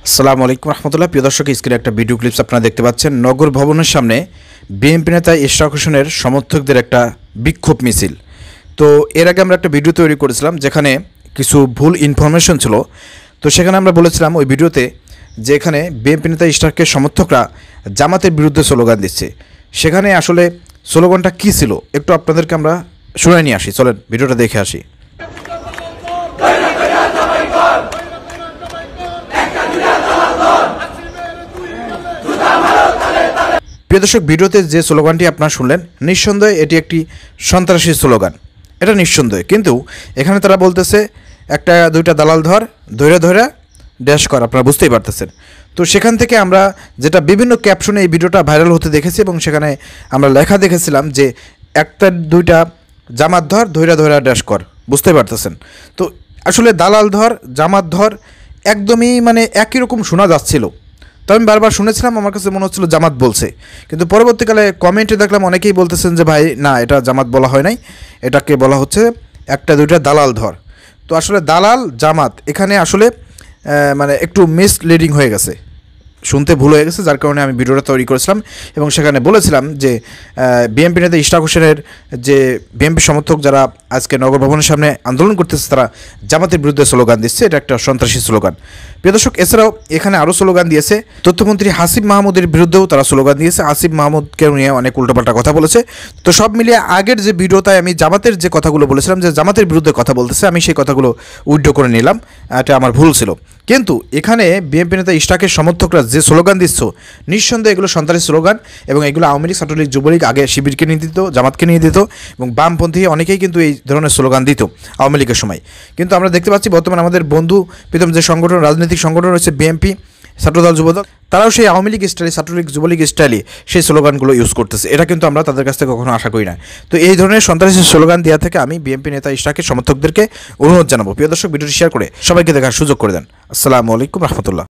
আসসালামু আলাইকুম রহমতুল্লাহ। প্রিয় দর্শক, স্ক্রিনে একটা ভিডিও ক্লিপস আপনারা দেখতে পাচ্ছেন। নগর ভবনের সামনে বিএনপি নেতা ইশরাক হোসেনের সমর্থকদের একটা বিক্ষোভ মিছিল। তো এর আগে আমরা একটা ভিডিও তৈরি করেছিলাম যেখানে কিছু ভুল ইনফরমেশন ছিল। তো সেখানে আমরা বলেছিলাম ওই ভিডিওতে যে এখানে বিএনপি নেতা ইশরাকের সমর্থকরা জামাতের বিরুদ্ধে স্লোগান দিচ্ছে। সেখানে আসলে স্লোগানটা কী ছিল একটু আপনাদেরকে আমরা শুনে নিয়ে আসি। চলেন ভিডিওটা দেখে আসি। প্রিয় দর্শক, ভিডিওতে যে স্লোগানটি আপনারা শুনলেন নিঃসন্দেহে এটি একটি সন্ত্রাসী স্লোগান, এটা নিঃসন্দেহে। কিন্তু এখানে তারা বলতেছে একটা দুইটা দালাল ধরে ড্যাশ কর, আপনারা বুঝতেই পারতেছেন। তো সেখান থেকে আমরা যেটা বিভিন্ন ক্যাপশনে এই ভিডিওটা ভাইরাল হতে দেখেছি এবং সেখানে আমরা লেখা দেখেছিলাম যে একটা দুইটা জামাত ধরে ড্যাশ কর, বুঝতেই পারতেছেন। তো আসলে দালাল জামাত একদমই মানে একই রকম শোনা যাচ্ছিল। তো আমি বারবার শুনেছিলাম, আমার কাছে মনে হচ্ছিল জামাত বলছে, কিন্তু পরবর্তীকালে কমেন্টে দেখলাম অনেকেই বলতেছেন যে ভাই না, এটা জামাত বলা হয় নাই, এটাকে বলা হচ্ছে একটা দুইটা দালাল তো আসলে দালাল জামাত এখানে আসলে মানে একটু মিসলিডিং হয়ে গেছে, শুনতে ভুল হয়ে গেছে, যার কারণে আমি ভিডিওটা তৈরি করেছিলাম এবং সেখানে বলেছিলাম যে বিএনপি নেতা ইশরাক হোসেনের যে বিএনপি সমর্থক যারা আজকে নগর ভবনের সামনে আন্দোলন করতেছে তারা জামাতের বিরুদ্ধে স্লোগান দিচ্ছে, এটা একটা সন্ত্রাসী স্লোগান। প্রিয় দর্শক, এছাড়াও এখানে আরও স্লোগান দিয়েছে তথ্যমন্ত্রী আসিফ মাহমুদের বিরুদ্ধেও তারা স্লোগান দিয়েছে। আসিফ মাহমুদকে নিয়ে অনেক উল্টোপাল্টা কথা বলেছে। তো সব মিলিয়ে আগের যে ভিডিওটায় আমি জামাতের যে কথাগুলো বলেছিলাম যে জামাতের বিরুদ্ধে কথা বলতেছে, আমি সেই কথাগুলো উইথড্র করে নিলাম, এটা আমার ভুল ছিল। কিন্তু এখানে বিএনপি নেতা ইশরাকের সমর্থকরা যে স্লোগান দিচ্ছ নিঃসন্দেহে এগুলো সন্ত্রাসী স্লোগান এবং এগুলো আওয়ামী লীগ, ছাত্রলীগ, যুবলীগ আগে শিবিরকে নিয়ে দিত, জামাতকে নিয়ে দিত এবং বামপন্থী অনেকেই কিন্তু এই ধরনের স্লোগান দিত আওয়ামী লীগের সময়। কিন্তু আমরা দেখতে পাচ্ছি বর্তমানে আমাদের বন্ধু প্রীতম যে সংগঠন, রাজনৈতিক সংগঠন রয়েছে বিএনপি, ছাত্রদল, যুবদল, তারাও সেই আওয়ামী লীগ স্টাইলে, ছাত্রলীগ, যুবলীগ স্টাইলে সেই স্লোগানগুলো ইউজ করতেছে। এটা কিন্তু আমরা তাদের কাছ থেকে কখনো আশা করি না। তো এই ধরনের সন্ত্রাসী স্লোগান দেওয়া থেকে আমি বিএনপি নেতা ইশরাকের সমর্থকদেরকে অনুরোধ জানাবো, প্রিয় দর্শক ভিডিওটি শেয়ার করে সবাইকে দেখার সুযোগ করে দেন। আসসালামু আলাইকুম রহমতুল্লাহ।